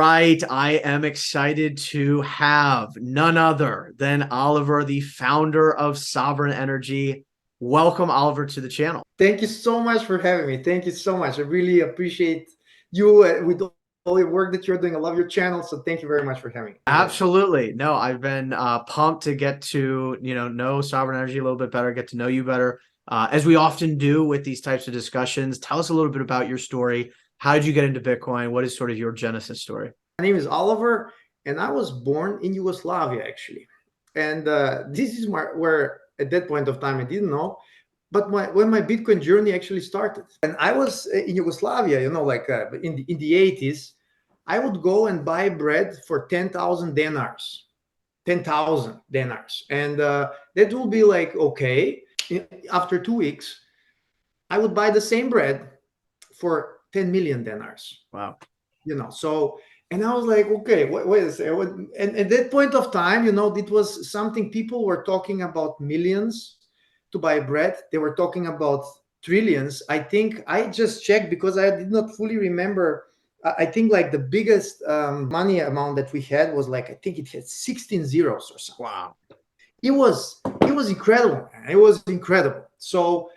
right. I am excited to have none other than Oliver, the founder of Sovereign Energy. Welcome, Oliver, to the channel. Thank you so much for having me. Thank you so much. I really appreciate you with all your work that you're doing. I love your channel. So thank you very much for having me. Absolutely. No, I've been pumped to get to, know Sovereign Energy a little bit better, get to know you better, as we often do with these types of discussions. Tell us a little bit about your story. How did you get into Bitcoin? What is sort of your genesis story? My name is Oliver, and I was born in Yugoslavia, actually. And this is where, at that point of time, I didn't know. But when my Bitcoin journey actually started, and I was in Yugoslavia, like in the 80s, I would go and buy bread for 10,000 dinars, 10,000 dinars. And that will be like, okay, after 2 weeks, I would buy the same bread for 10 million dinars. Wow. So, and I was like, okay, wait a second. And at that point of time, it was something people were talking about millions to buy bread. They were talking about trillions. I think I just checked because I did not fully remember. I think like the biggest money amount that we had was like, I think it had 16 zeros or something. Wow. It was incredible. It was incredible. So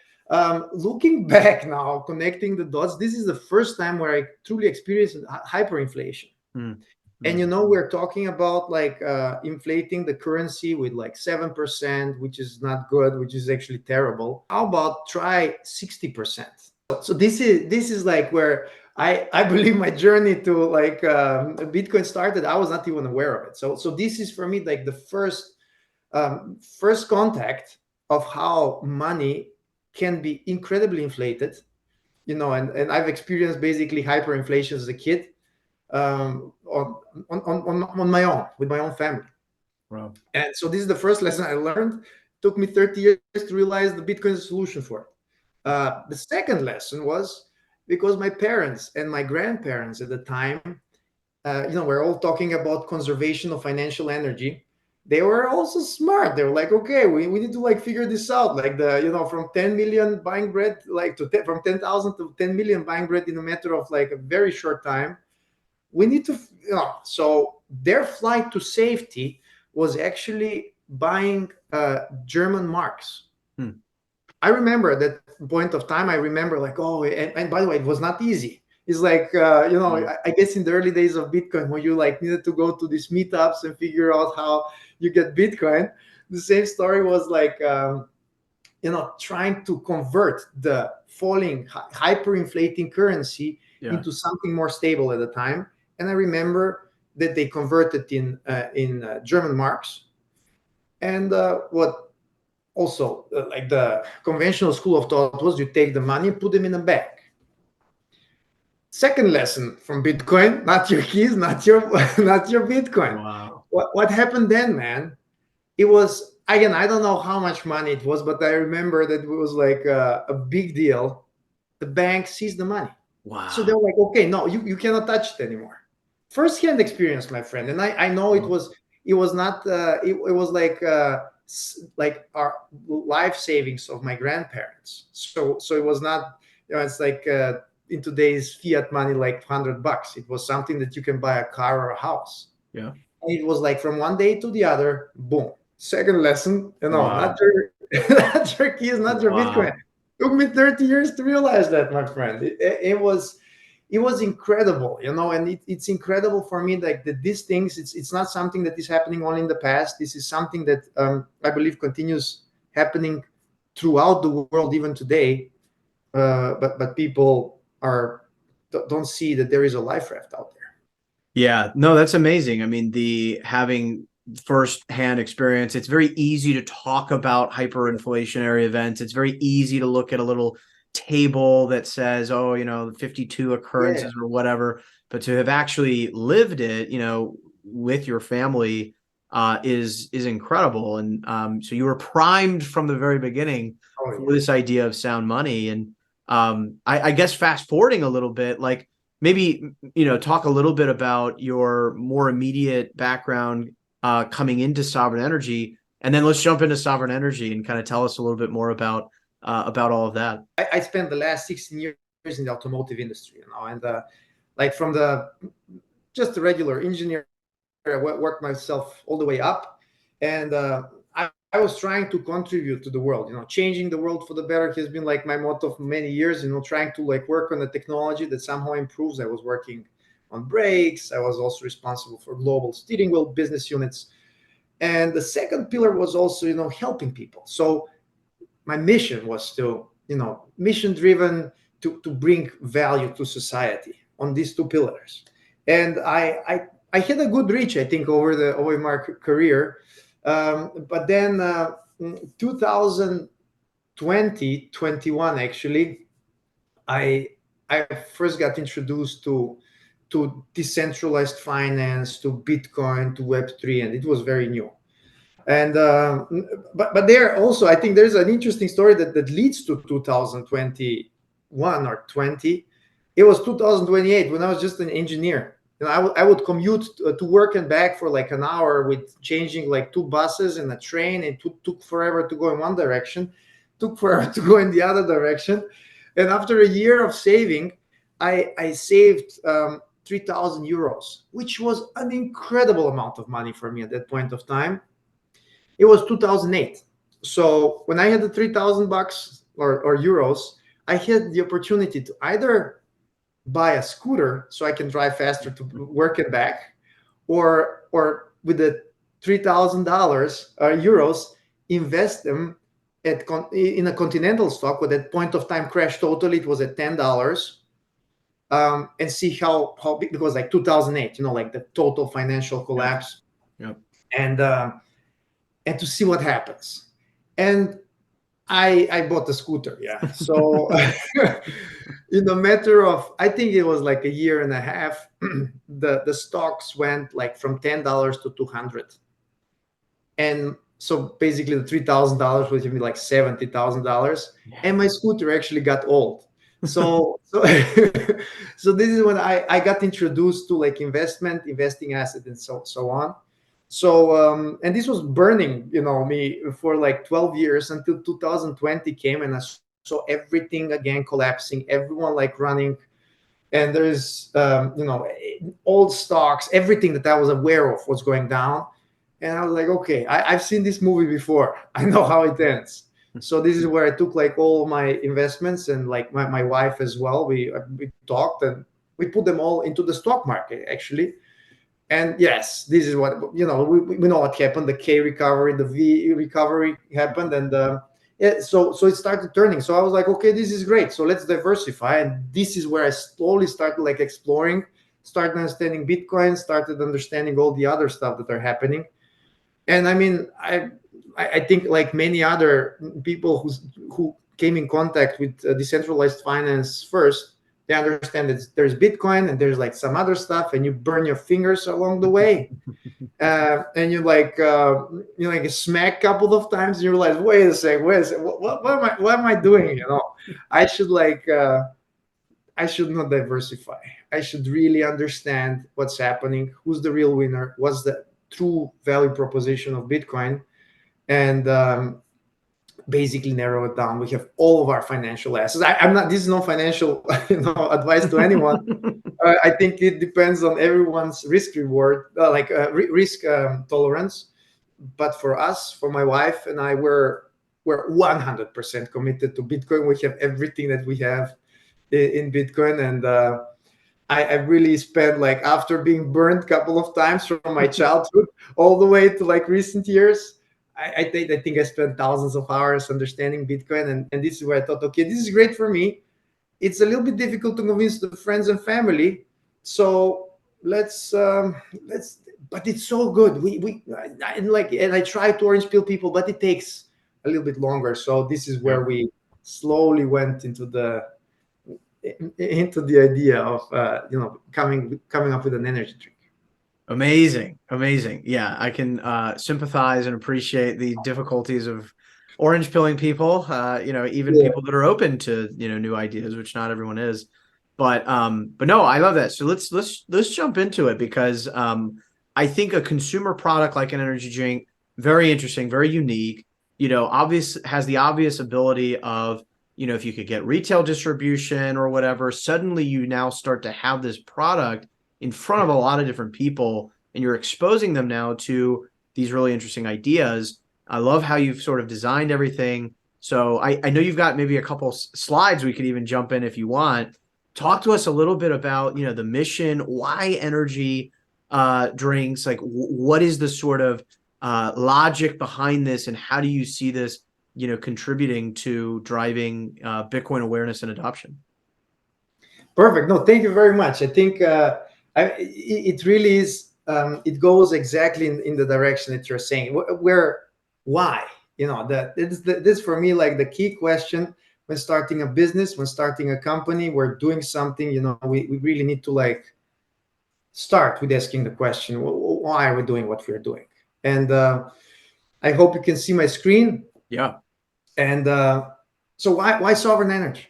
looking back now, connecting the dots, this is the first time where I truly experienced hyperinflation. And we're talking about like inflating the currency with like 7%, which is not good, which is actually terrible. How about try 60%? So this is like where I believe my journey to like Bitcoin started. I was not even aware of it. So this is for me like the first contact of how money can be incredibly inflated, and I've experienced basically hyperinflation as a kid on my own, with my own family. Wow. And so this is the first lesson I learned. Took me 30 years to realize the Bitcoin is a solution for it. The second lesson was because my parents and my grandparents at the time, we're all talking about conservation of financial energy. They were also smart. They were like, okay, we need to like figure this out. Like from 10 million buying bread, like from 10,000 to 10 million buying bread in a matter of like a very short time. We need to, so their flight to safety was actually buying German marks. I remember at that point of time, I remember like, oh, and by the way, it was not easy. It's like, I guess in the early days of Bitcoin, when you like needed to go to these meetups and figure out how you get Bitcoin, the same story was like, trying to convert the falling, hyperinflating currency into something more stable at the time. And I remember that they converted in German marks. And what also like the conventional school of thought was you take the money and put them in a bag. Second lesson from Bitcoin: not your keys, not your Bitcoin. Wow. What happened then, man? It was, again, I don't know how much money it was, but I remember that it was like a big deal. The bank seized the money. Wow. So they're like, okay, no, you cannot touch it anymore. First-hand experience, my friend. And I know it was not it was like our life savings of my grandparents. So it was not, it's like in today's fiat money, like $100. It was something that you can buy a car or a house. Yeah. And it was like from one day to the other, boom. Second lesson, Wow. not your keys, not your Bitcoin. Took me 30 years to realize that, my friend. It was incredible, and it's incredible for me like that these things, it's not something that is happening only in the past. This is something that I believe continues happening throughout the world even today. But people don't see that there is a life raft out there. Yeah, no, that's amazing. I mean, having first-hand experience, it's very easy to talk about hyperinflationary events. It's very easy to look at a little table that says, oh, 52 occurrences or whatever. But to have actually lived it, with your family is incredible. And so you were primed from the very beginning for this idea of sound money. And I guess fast forwarding a little bit, like, maybe, talk a little bit about your more immediate background coming into Sovereign Energy, and then let's jump into Sovereign Energy and kind of tell us a little bit more about all of that. I spent the last 16 years in the automotive industry, and like from the just a regular engineer. I worked myself all the way up, and I was trying to contribute to the world. Changing the world for the better has been like my motto for many years. Trying to like work on the technology that somehow improves. I was working on brakes. I was also responsible for global steering wheel business units, and the second pillar was also helping people. So my mission was to mission driven, to bring value to society on these two pillars. And I had a good reach, I think, over my career. But then 2020 21 actually, i I first got introduced to decentralized finance, to Bitcoin, to Web3, and it was very new. And but there also, I think there's an interesting story that leads to 2021 or 20. It was 2028 when I was just an engineer. I would commute to work and back for like an hour with changing like two buses and a train. It took forever to go in one direction, took forever to go in the other direction. And after a year of saving, I saved 3,000 euros, which was an incredible amount of money for me at that point of time. It was 2008. So when I had the 3,000 bucks or euros, I had the opportunity to either buy a scooter so I can drive faster to work and back, or with the $3,000 euros, invest them in a Continental stock. With that point of time crashed totally, it was at $10. And see how big, because like 2008, like the total financial collapse. Yep. And to see what happens. And I bought the scooter. Yeah. So in a matter of, I think it was like a year and a half, the stocks went like from $10 to 200. And so basically the $3,000 was giving me like $70,000. Yeah. And my scooter actually got old. So so this is when I got introduced to like investing assets, and so on. So and this was burning me for like 12 years until 2020 came, and I saw everything again collapsing, everyone like running. And there's old stocks, everything that I was aware of was going down. And I was like, okay, I've seen this movie before, I know how it ends. So this is where I took like all my investments, and like my wife as well. We talked, and we put them all into the stock market actually. And yes, this is what we know what happened. The K recovery, the V recovery happened, and so it started turning. So I was like, okay, this is great. So let's diversify. And this is where I slowly started like exploring, started understanding Bitcoin, started understanding all the other stuff that are happening. And I mean, I think like many other people who came in contact with decentralized finance first, they understand that there's Bitcoin and there's like some other stuff, and you burn your fingers along the way. And you like smack a couple of times, and you realize, wait a second, what am I doing? I should I should not diversify. I should really understand what's happening, who's the real winner, what's the true value proposition of Bitcoin, and basically narrow it down. We have all of our financial assets. I'm not. This is no financial advice to anyone. I think it depends on everyone's risk reward, risk tolerance. But for us, for my wife and I, we're 100% committed to Bitcoin. We have everything that we have in Bitcoin, and I really spent, like, after being burned a couple of times from my childhood all the way to like recent years, I think I spent thousands of hours understanding Bitcoin, and this is where I thought, okay, this is great for me. It's a little bit difficult to convince the friends and family, so let's. But it's so good. And I try to orange peel people, but it takes a little bit longer. So this is where we slowly went into the idea of coming up with an energy drink. Amazing. Yeah, I can sympathize and appreciate the difficulties of orange pilling people. Even people that are open to new ideas, which not everyone is. But no, I love that. So let's jump into it, because I think a consumer product like an energy drink, very interesting, very unique. Has the obvious ability of, if you could get retail distribution or whatever, suddenly you now start to have this product in front of a lot of different people, and you're exposing them now to these really interesting ideas. I love how you've sort of designed everything. So I know you've got maybe a couple slides we could even jump in if you want. Talk to us a little bit about, the mission, why energy drinks, like what is the sort of logic behind this, and how do you see this, contributing to driving Bitcoin awareness and adoption? Perfect. No, thank you very much. I think it really is. It goes exactly in the direction that you're saying. Why? This for me, like the key question when starting a business, when starting a company, we're doing something. We really need to like start with asking the question, why are we doing what we're doing? And I hope you can see my screen. Yeah. And so why sovereign energy?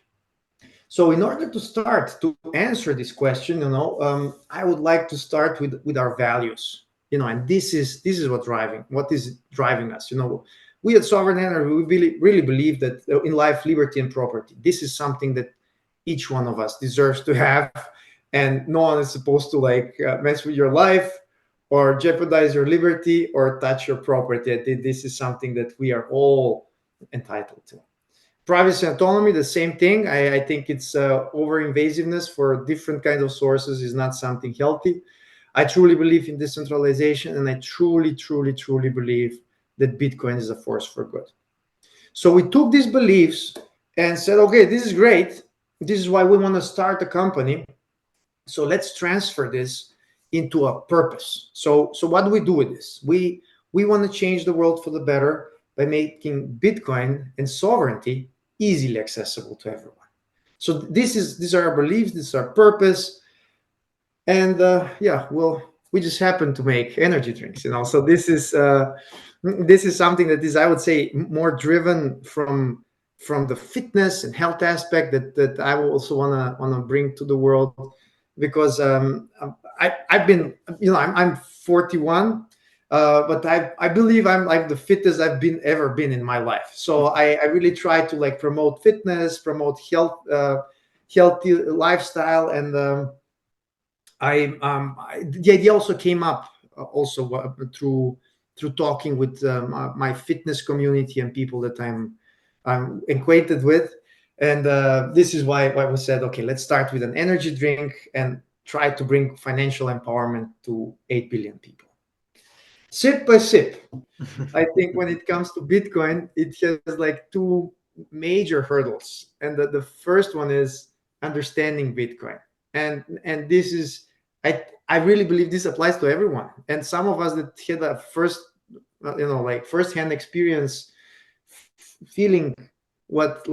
So in order to start to answer this question, I would like to start with our values, and this is what is driving us. We at Sovereign Energy, we really believe that in life, liberty and property, this is something that each one of us deserves to have, and no one is supposed to like mess with your life or jeopardize your liberty or touch your property. I think this is something that we are all entitled to. Privacy and autonomy, the same thing. I think it's over invasiveness for different kinds of sources is not something healthy. I truly believe in decentralization, and I truly, truly, truly believe that Bitcoin is a force for good. So we took these beliefs and said, okay, this is great. This is why we want to start a company. So let's transfer this into a purpose. So what do we do with this? We want to change the world for the better by making Bitcoin and sovereignty easily accessible to everyone. So these are our beliefs, this is our purpose, and we just happen to make energy drinks. So this is something that is, I would say, more driven from the fitness and health aspect that I also wanna bring to the world, because I've been, I'm 41. But I believe I'm like the fittest I've ever been in my life. So I really try to like promote fitness, promote health, healthy lifestyle, and the idea also came up through talking with my fitness community and people that I'm acquainted with, and this is why we said, okay, let's start with an energy drink and try to bring financial empowerment to 8 billion people. Sip by sip. I think when it comes to Bitcoin, it has like two major hurdles. And the first one is understanding Bitcoin. And this is, I really believe this applies to everyone. And some of us that had a first-hand experience feeling what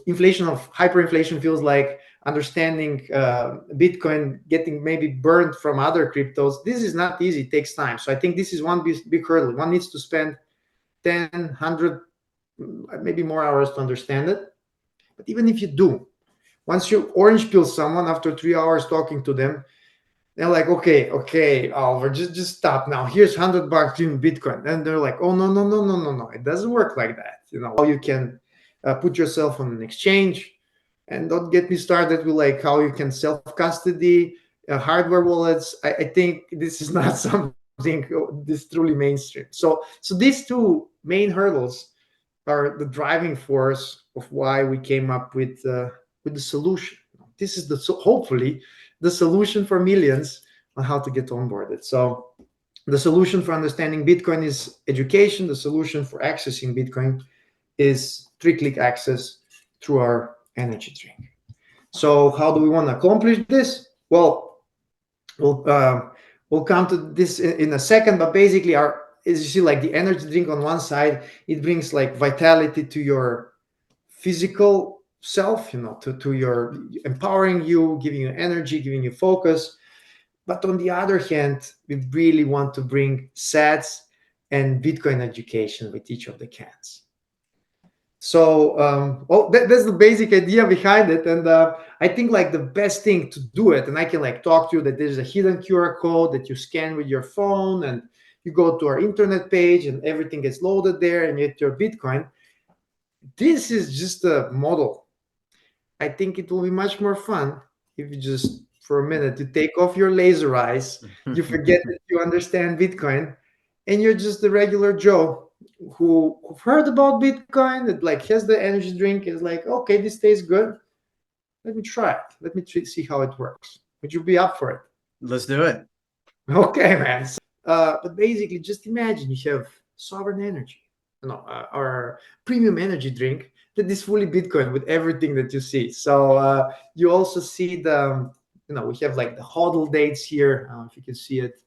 inflation of hyperinflation feels like, understanding Bitcoin getting maybe burned from other cryptos. This is not easy, it takes time. So I think this is one big hurdle. One needs to spend 10, 100, maybe more hours to understand it. But even if you do, once you orange pill someone after 3 hours talking to them, they're like, okay, Oliver, just stop now. Here's $100 in Bitcoin. And they're like, oh, no. It doesn't work like that. How you can put yourself on an exchange. And don't get me started with like how you can self-custody, hardware wallets. I think this is not something this truly mainstream. So these two main hurdles are the driving force of why we came up with the solution. This is hopefully the solution for millions on how to get onboarded. So the solution for understanding Bitcoin is education. The solution for accessing Bitcoin is 3-click access through our energy drink. So how do we want to accomplish this? Well, we'll come to this in a second, but basically as you see, like the energy drink on one side, it brings like vitality to your physical self, to your empowering you, giving you energy, giving you focus. But on the other hand, we really want to bring sats and Bitcoin education with each of the cans. So that's the basic idea behind it. And I think like the best thing to do it, and I can like talk to you that there's a hidden QR code that you scan with your phone, and you go to our internet page and everything gets loaded there and you get your Bitcoin. This is just a model. I think it will be much more fun if you just for a minute. You take off your laser eyes, you forget that you understand Bitcoin, and you're just the regular Joe who've heard about Bitcoin, that like has the energy drink, is like, okay, this tastes good. Let me try it. Let me see how it works. Would you be up for it? Let's do it. Okay, man. But basically, just imagine you have sovereign energy, or premium energy drink that is fully Bitcoin with everything that you see. So you also see we have like the hodl dates here. If you can see it.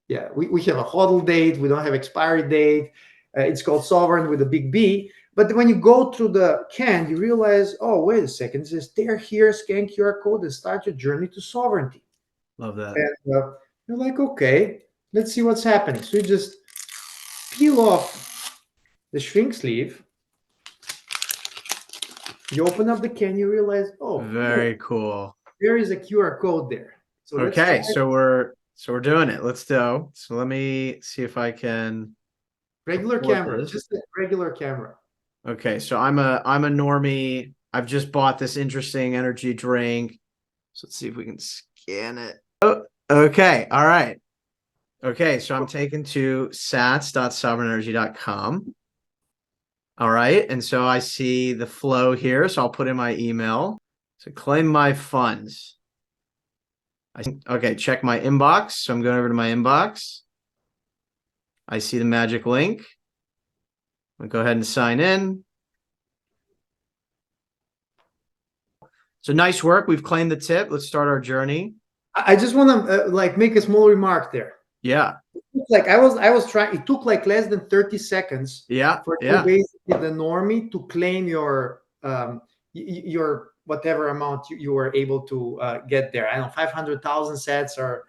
Yeah, we have a hodl date. We don't have expiry date. It's called sovereign with a big B. But when you go through the can, you realize, oh, wait a second. It says there, here, scan QR code and start your journey to sovereignty. Love that. And you're like, okay, let's see what's happening. So you just peel off the shrink sleeve. You open up the can, you realize, oh, Very cool. there is a QR code there. So let's try Okay, it. so we're doing it. Let's do. So let me see if I can Regular report camera, this. just a regular camera. Okay, so I'm a normie. I've just bought this interesting energy drink. So let's see if we can scan it. Oh, okay. All right. Okay, so I'm taken to sats.sovereignenergy.com. All right, and so I see the flow here. So I'll put in my email. So claim my funds. Okay, check my inbox. So I'm going over to my inbox. I see the magic link. I'll go ahead and sign in. So nice work. We've claimed the tip. Let's start our journey. I just want to like make a small remark there. Yeah. Like I was trying. It took like less than 30 seconds. Yeah. For Yeah. basically the normie to claim your whatever amount you were able to get there. I don't know, 500,000 sets or.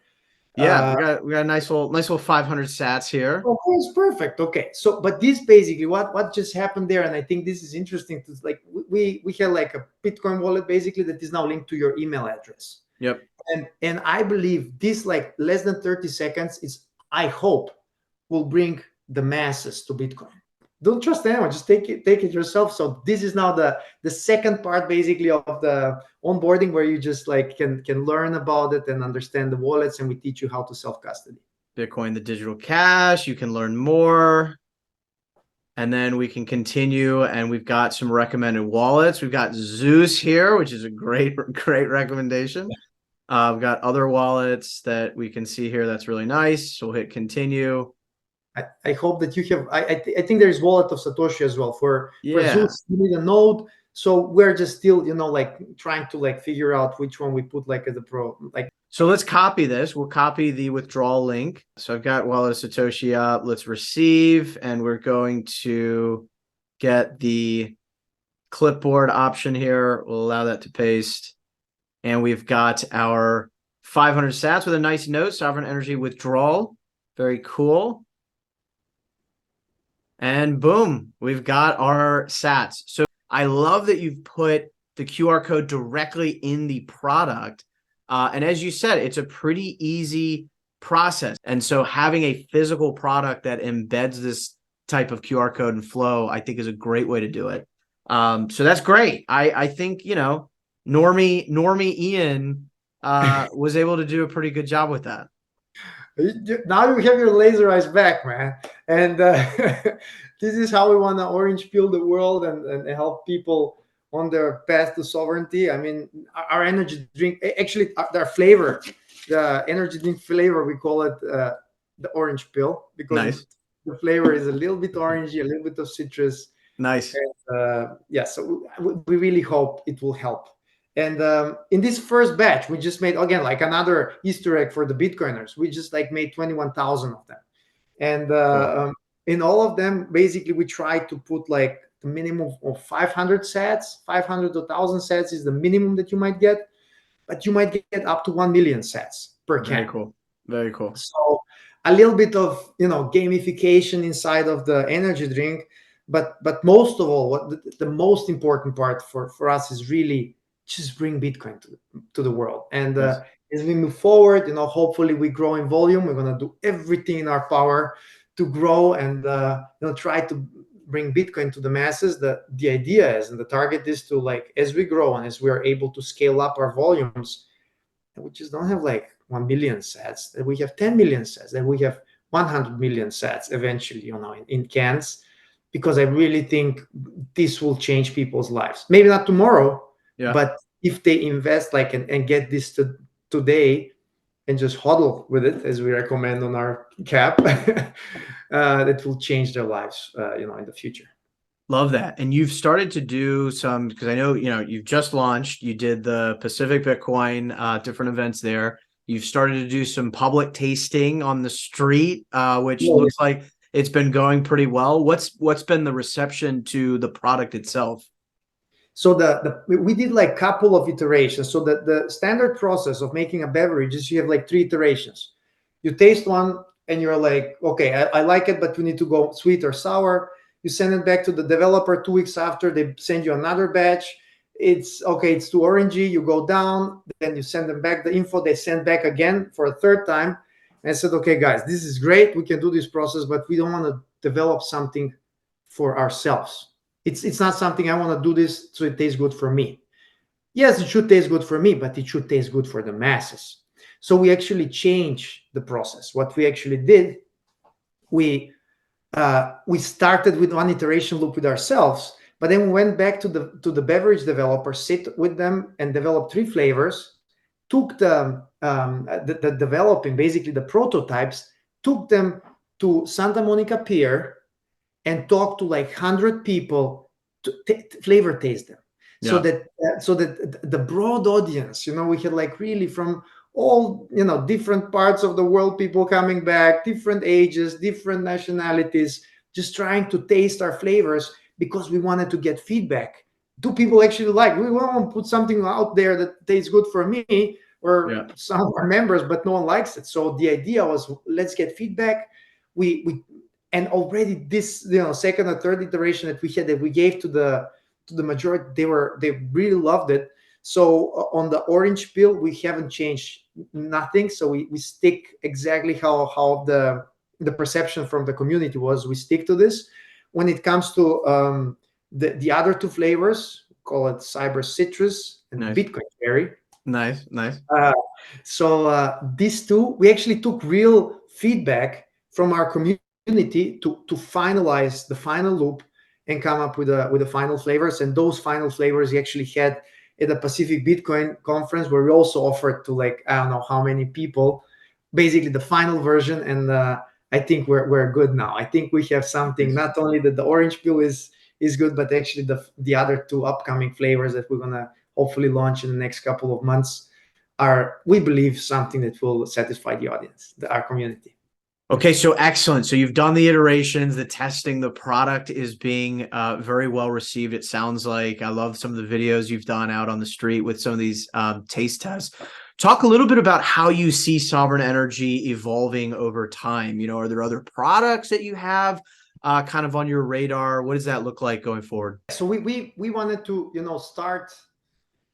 Yeah, we got a nice little 500 sats here. Oh, it's perfect. Okay, so but this basically what just happened there, and I think this is interesting. To like we had like a Bitcoin wallet basically that is now linked to your email address. Yep. And I believe this like less than 30 seconds is, I hope, will bring the masses to Bitcoin. Don't trust anyone, just take it yourself. So this is now the second part basically of the onboarding, where you just like can learn about it and understand the wallets, and we teach you how to self-custody. Bitcoin, the digital cash, you can learn more. And then we can continue, and we've got some recommended wallets. We've got Zeus here, which is a great recommendation. We've got other wallets that we can see here. That's really nice. So we'll hit continue. I hope that you have. I think there's wallet of Satoshi as well for Zeus. You need a node, so we're just still like trying to like figure out which one we put like as a pro. Like, so let's copy this. We'll copy the withdrawal link. So I've got wallet of Satoshi up. Let's receive, and we're going to get the clipboard option here. We'll allow that to paste. And we've got our 500 sats with a nice note, Sovereign Energy withdrawal. Very cool. And boom, we've got our sats. So I love that you've put the QR code directly in the product. And as you said, it's a pretty easy process. And so having a physical product that embeds this type of QR code and flow, I think is a great way to do it. So that's great. I think, Normie Ian was able to do a pretty good job with that. now you have your laser eyes back, man. And this is how we want to orange peel the world and help people on their path to sovereignty. I mean, our energy drink, actually, their flavor, the energy drink flavor, we call it the orange pill, because Nice. the flavor is a little bit orangey, a little bit of citrus. Nice. And, yeah, so we really hope it will help. And in this first batch, we just made, again, like another Easter egg for the Bitcoiners. We just like made 21,000 of them. And Cool. in all of them, basically, we try to put like the minimum of 500 sats. 500 to 1,000 sats is the minimum that you might get, but you might get up to 1 million sats per can. Very cool. Very cool. So a little bit of gamification inside of the energy drink, but most of all, what the most important part for us is really just bring Bitcoin to the world. And Yes. as we move forward, hopefully we grow in volume. We're going to do everything in our power to grow and try to bring Bitcoin to the masses. The idea is, and the target is to, like, as we grow and as we are able to scale up our volumes, and we just don't have like 1 million sets, that we have 10 million sets, that we have 100 million sets eventually, in cans, because I really think this will change people's lives. Maybe not tomorrow, Yeah. but if they invest like and get this today and just huddle with it, as we recommend on our cap, that will change their lives, in the future. Love that. And you've started to do some, because I know, you've just launched, you did the Pacific Bitcoin, different events there. You've started to do some public tasting on the street, which Yeah. looks like it's been going pretty well. What's been the reception to the product itself? So we did like couple of iterations. So the standard process of making a beverage is you have like 3 iterations. You taste one and you're like, okay, I like it, but we need to go sweet or sour. You send it back to the developer 2 weeks after, they send you another batch. It's okay, it's too orangey. You go down, then you send them back the info. They send back again for a third time. And I said, okay, guys, this is great. We can do this process, but we don't want to develop something for ourselves. It's not something I want to do this so it tastes good for me. Yes, it should taste good for me, but it should taste good for the masses. So we actually changed the process. What we actually did, we started with one iteration loop with ourselves, but then we went back to the beverage developer, sit with them, and developed 3 flavors. Took the developing, basically the prototypes, took them to Santa Monica Pier and talk to like 100 people to flavor taste them. Yeah. So that the broad audience, we had like really from all, different parts of the world, people coming back, different ages, different nationalities, just trying to taste our flavors, because we wanted to get feedback. Do people actually like, we want to put something out there that tastes good for me or some of our members, but no one likes it. So the idea was, let's get feedback. And already this, second or third iteration that we gave to the majority, they really loved it. So on the orange peel, we haven't changed nothing. So we stick exactly how the perception from the community was. We stick to this. When it comes to the other 2 flavors, call it Cyber Citrus and Nice. Bitcoin Cherry. Nice. So these 2, we actually took real feedback from our community to finalize the final loop and come up with the final flavors. And those final flavors we actually had at the Pacific Bitcoin conference, where we also offered to like, I don't know how many people, basically the final version. And I think we're good now. I think we have something, not only that the orange peel is good, but actually the other 2 upcoming flavors that we're gonna hopefully launch in the next couple of months are, we believe, something that will satisfy the audience, our community. Okay, so excellent. So you've done the iterations, the testing, the product is being very well received. It sounds like. I love some of the videos you've done out on the street with some of these taste tests. Talk a little bit about how you see Sovereign Energy evolving over time. Are there other products that you have kind of on your radar? What does that look like going forward? So we wanted to,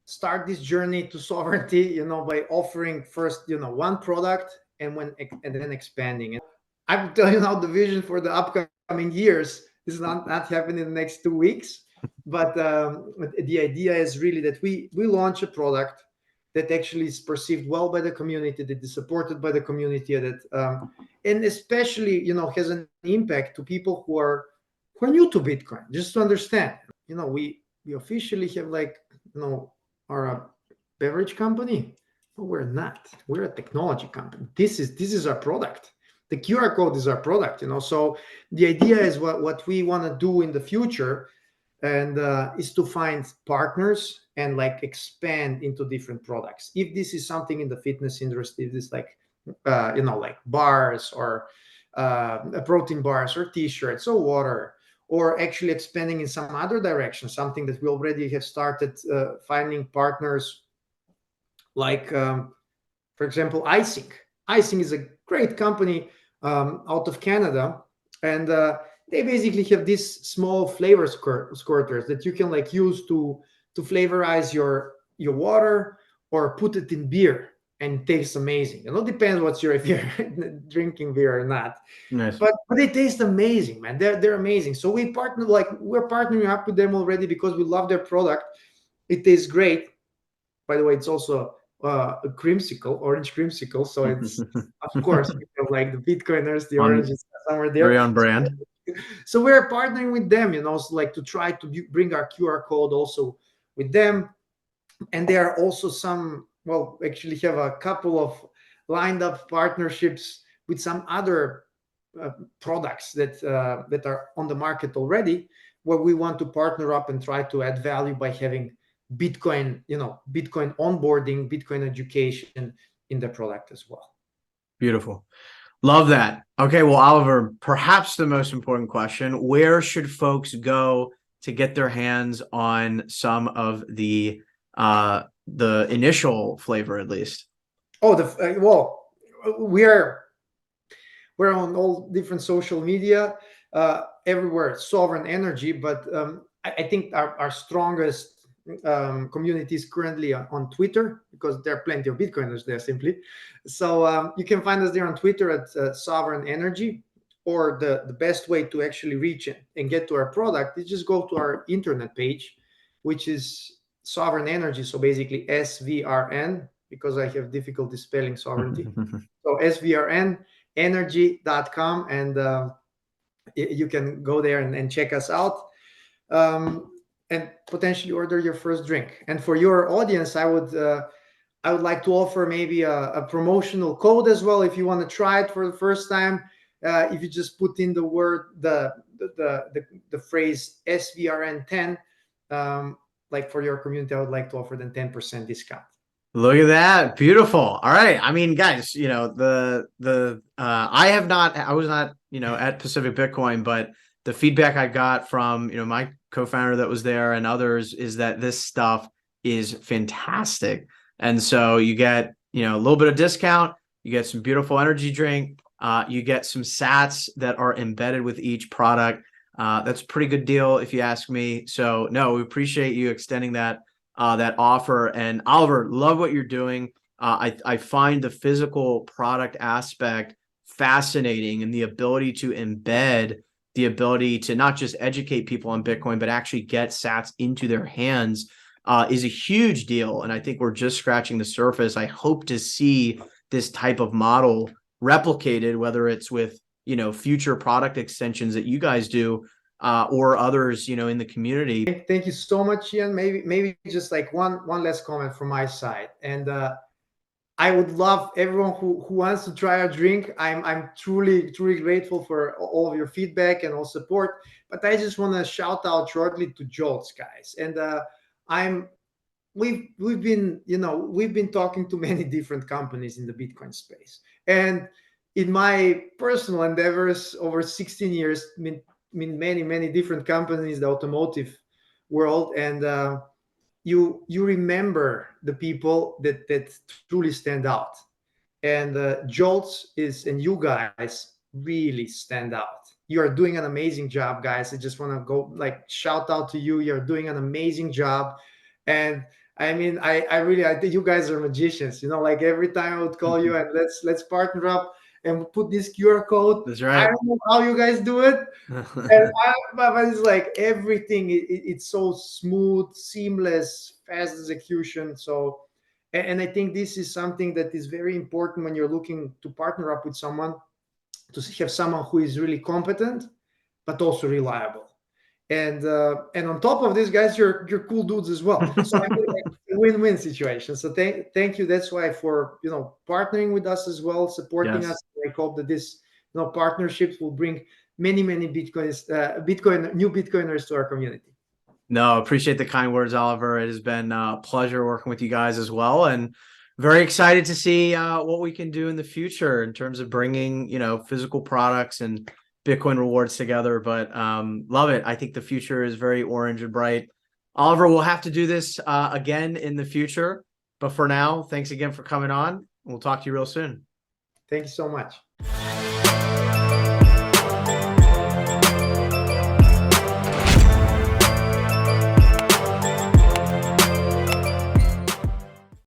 start this journey to sovereignty, by offering first, one product and then expanding it. I will tell you now the vision for the upcoming years. This is not happening in the next 2 weeks, but the idea is really that we launch a product that actually is perceived well by the community, that is supported by the community, that and especially has an impact to people who are new to Bitcoin. Just to understand, we officially have like are a beverage company, but we're not. We're a technology company. This is our product. The QR code is our product. So the idea is what we want to do in the future, and is to find partners and like expand into different products. If this is something in the fitness industry, this like like bars or protein bars or t-shirts or water, or actually expanding in some other direction, something that we already have started finding partners, like for example, icing. Icing is a great company out of Canada, and they basically have these small flavor squirters that you can like use to flavorize your water or put it in beer, and it tastes amazing. It depends what's your if you're drinking beer or not. Nice. But they taste amazing, man. They're amazing. So we're partnering up with them already because we love their product. It tastes great. By the way, it's also a creamsicle, orange creamsicle. So it's, of course, like the Bitcoiners, the On oranges somewhere very there. on brand. So we're partnering with them, so like to try to bring our QR code also with them. And there are also some, well, actually have a couple of lined up partnerships with some other products that are on the market already, where we want to partner up and try to add value by having Bitcoin, Bitcoin onboarding, Bitcoin education in the product as well. Beautiful. Love that. Okay, well, Oliver, perhaps the most important question, where should folks go to get their hands on some of the initial flavor, at least? Oh, well, we're on all different social media, everywhere, SVRN Energy, but I think our strongest community is currently on Twitter, because there are plenty of Bitcoiners there simply. So you can find us there on Twitter at SVRN Energy, or the best way to actually reach it and get to our product is just go to our internet page, which is SVRN Energy. So basically SVRN, because I have difficulty spelling sovereignty. So SVRNenergy.com, and you can go there and check us out, and potentially order your first drink. And for your audience, I would like to offer maybe a promotional code as well, if you want to try it for the first time. If you just put in the word, the phrase SVRN10, like for your community, I would like to offer them 10% discount. Look at that. Beautiful. All right. I mean, guys, I was not, at Pacific Bitcoin, but the feedback I got from, my co-founder that was there and others is that this stuff is fantastic. And so you get, a little bit of discount, you get some beautiful energy drink, you get some sats that are embedded with each product. That's a pretty good deal if you ask me. So no, we appreciate you extending that offer. And Oliver, love what you're doing. I find the physical product aspect fascinating, and the ability to embed the ability to not just educate people on Bitcoin, but actually get sats into their hands is a huge deal. And I think we're just scratching the surface. I hope to see this type of model replicated, whether it's with, future product extensions that you guys do, or others, in the community. Thank you so much, Ian. Maybe just like one last comment from my side. And I would love everyone who wants to try our drink. I'm truly grateful for all of your feedback and all support. But I just want to shout out shortly to Jolts, guys. And we've been talking to many different companies in the Bitcoin space. And in my personal endeavors over 16 years, many different companies, the automotive world, and you remember the people that truly stand out. And Jolts and you guys really stand out. You are doing an amazing job, guys. I just want to go shout out to you. You're doing an amazing job. And I mean, I think you guys are magicians. Like every time I would call you and let's partner up and put this QR code. That's right. I don't know how you guys do it. But it's like everything, it's so smooth, seamless, fast execution. So, and I think this is something that is very important when you're looking to partner up with someone, to have someone who is really competent, but also reliable. And on top of this, guys, you're cool dudes as well. So I mean, like, a win-win situation. So thank you. That's why for partnering with us as well, supporting us. I hope that this partnerships will bring many new Bitcoiners to our community. No, appreciate the kind words, Oliver. It has been a pleasure working with you guys as well, and very excited to see what we can do in the future in terms of bringing physical products and Bitcoin rewards together. But love it. I think the future is very orange and bright. Oliver, we'll have to do this again in the future. But for now, thanks again for coming on. We'll talk to you real soon. Thank you so much.